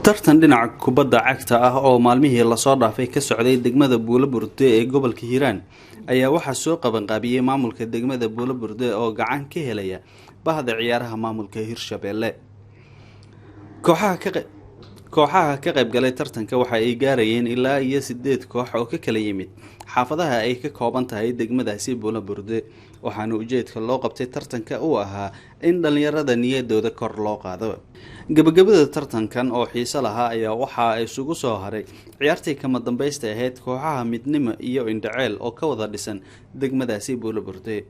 tartan dhinaca kubadda cagta ah oo maalmihii la soo dhaafay ka socday degmada Buulaburde ee gobolka Hiiraan ayaa waxaa soo qaban qaabiyay maamulka degmada Buulaburde oo gacan ka helaya bahda ciyaaraha maamulka Hirshabeelle. kooxaha ka qayb galay tartanka waxa ay gaarayeen ilaa 8 koox oo ka kala yimid xaafadaha ay ka kooban tahay degmadaasi Buulaburde, waxaana ujeedka loo qabtay tartanka uu ahaa in dhalinyarada niyadooda kor loo qaado. gabagabada tartankan oo xiiso lahaa ayaa waxa ay isugu soo haray ciyaartii kama dambaysta ahayd kooxaha Midnimo iyo Indhaceel oo ka wada dhisan degmadaasi Buulaburde,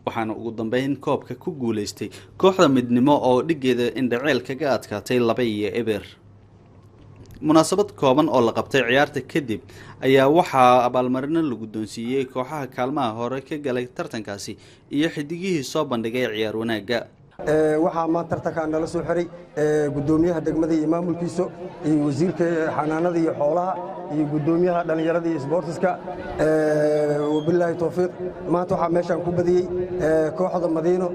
waxaana ugu dambeyn koobka ku guuleystay kooxda Midnimo oo dhigeeda Indhaceel kaga adkaatay 2-0. munaasabad kooban oo la qabtay ciyaarta kadib ayaa waxaa abaalmarino la guddoonsiiyay kooxaha kaalmaha hore ka galay tartankaasi iyo xidigihii soo bandhigay ciyaar wanaaga. waxaa maanta tartanka nala soo xiray gudoomiyaha degmada iyo maamulkiisa iyo wasiirka xanaanada iyo xoolaha iyo gudoomiyaha dhalinyarada iyo isboortiska wabillahi tawfiiq. maanta waxaa meeshan ku badiyay kooxda Madiino.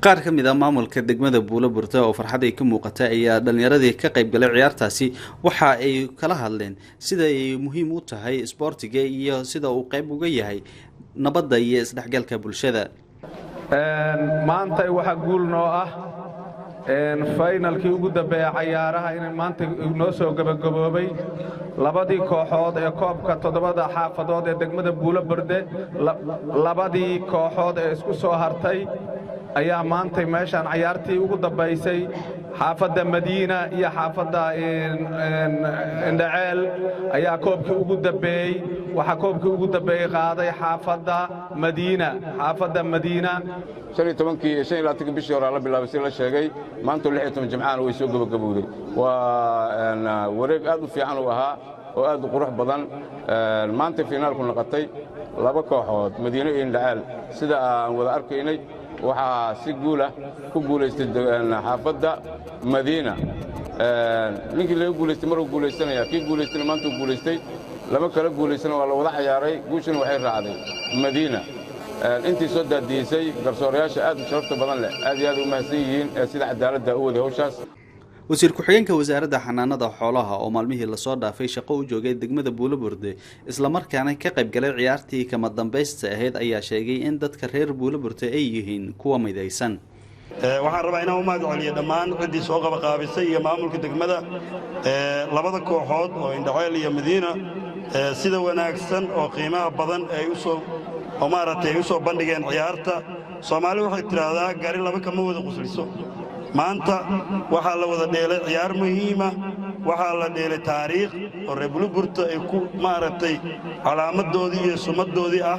qaar ka mid ah maamulka degmada Buulaburde oo farxad ay ka muuqatay ayaa dhalinyaradii ka qayb galay ciyaartaasi waxa ay kala hadleen sida ay muhiim u tahay isboortiga iyo sida uu qayb uga yahay nabadda iyo isdhexgalka bulshada. maanta waxa guul noo ah finalkii ugu dambeeyay ciyaaraha in maanta noo soo gabagaboobay labadii kooxood ee koobka 7 xaafadood ee degmada Buulaburde labadii kooxood ee isku soo hartay ayaa maanta meeshan ciyaartii ugu dambeysay xaafadda Madiina iyo xaafadda Indhaceel ayaa koobkii ugu dambeeyay. waxa koobkii ugu dambeeyay qaaday xaafadda Madiina 15 bishii hore la bilaabay si la sheegay maanta 16 jimcaana way soo gabagabowday. waa wareeg aad u fiican oo ahaa oo aad u qurux badan. maanta finaalku noqotay laba kooxood Madiina iyo Indhaceel sida aan wada arkaynay waxaa si guul ah ku guuleystay xaafadda Madiina. ninkii laga guuleystay maruu guuleysanaya kii guuleystay maanta uu guuleystay laba kala guuleysana waa la wada ciyaaray guushana waxay raacday Madiina. intii soo daadiyay garsoorayaasha aad u sharafta badan leh aad iyo aad u mahadsan yihiin sida cadaaladda u waday hawshaas. wasiir ku-xigeenka wasaaradda xanaanada xoolaha oo maalmihii la soo dhaafay shaqo u joogay degmada Buulaburde isla markaana ka qayb galay ciyaartii kama dambaysta ahayd ayaa sheegay in dadka reer Buulaburde ay yihiin kuwa midaysan. waxaan rabaa inaan u mahad celiyo dhammaan ciddii soo qabanqaabisay iyo maamulka degmada labada kooxood oo Indhaceel iyo Madiina sida wanaagsan oo qiimaha badan ay u soo bandhigeen ciyaarta. Soomaalidu waxay tiraahdaa gari laba kama wada qusliso. maanta waxaa la wada dheelay ciyaar muhiima, waxaa la dheelay taariikh oo reer Buulaburde ay ku calaamadoodii iyo sumadoodii ah.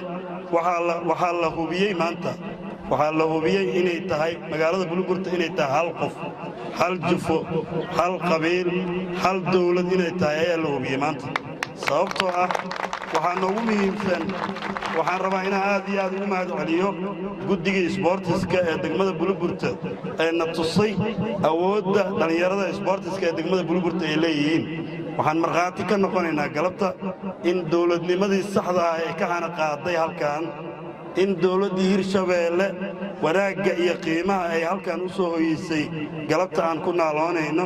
waxaa la hubiyey maanta waxaa la hubiyey inay tahay magaalada Buulaburde inay tahay hal qof, hal jufo, hal qabiil, hal dawlad inay tahay ayaa la hubiyey maanta. sababtoo ah waxaa noogu muhiimsan waxaan rabaa inaan aad iyo aad ugu mahad celiyo guddiga isboortiska ee degmada Buulaburde ee na tusay awoodda dhalinyarada isboortiska ee degmada Buulaburde ay leeyihiin. waxaan markhaati ka noqonaynaa galabta in dawladnimadii saxda ah ee ka hana qaaday halkan, in dawladdii Hirshabeelle wanaagga iyo qiimaha ay halkan u soo hoyeysay galabta aan ku naaloonayno.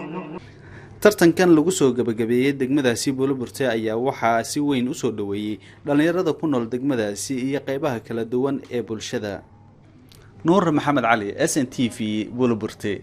tartankan lagu soo gabagabeeyay degmadaasi Buulaburde ayaa waxaa si weyn u soo dhaweeyay dhalinyarada ku nool degmadaasi iyo qaybaha kala duwan ee bulshada. Nuur Maxamed Cali, SNTV, Buulaburde.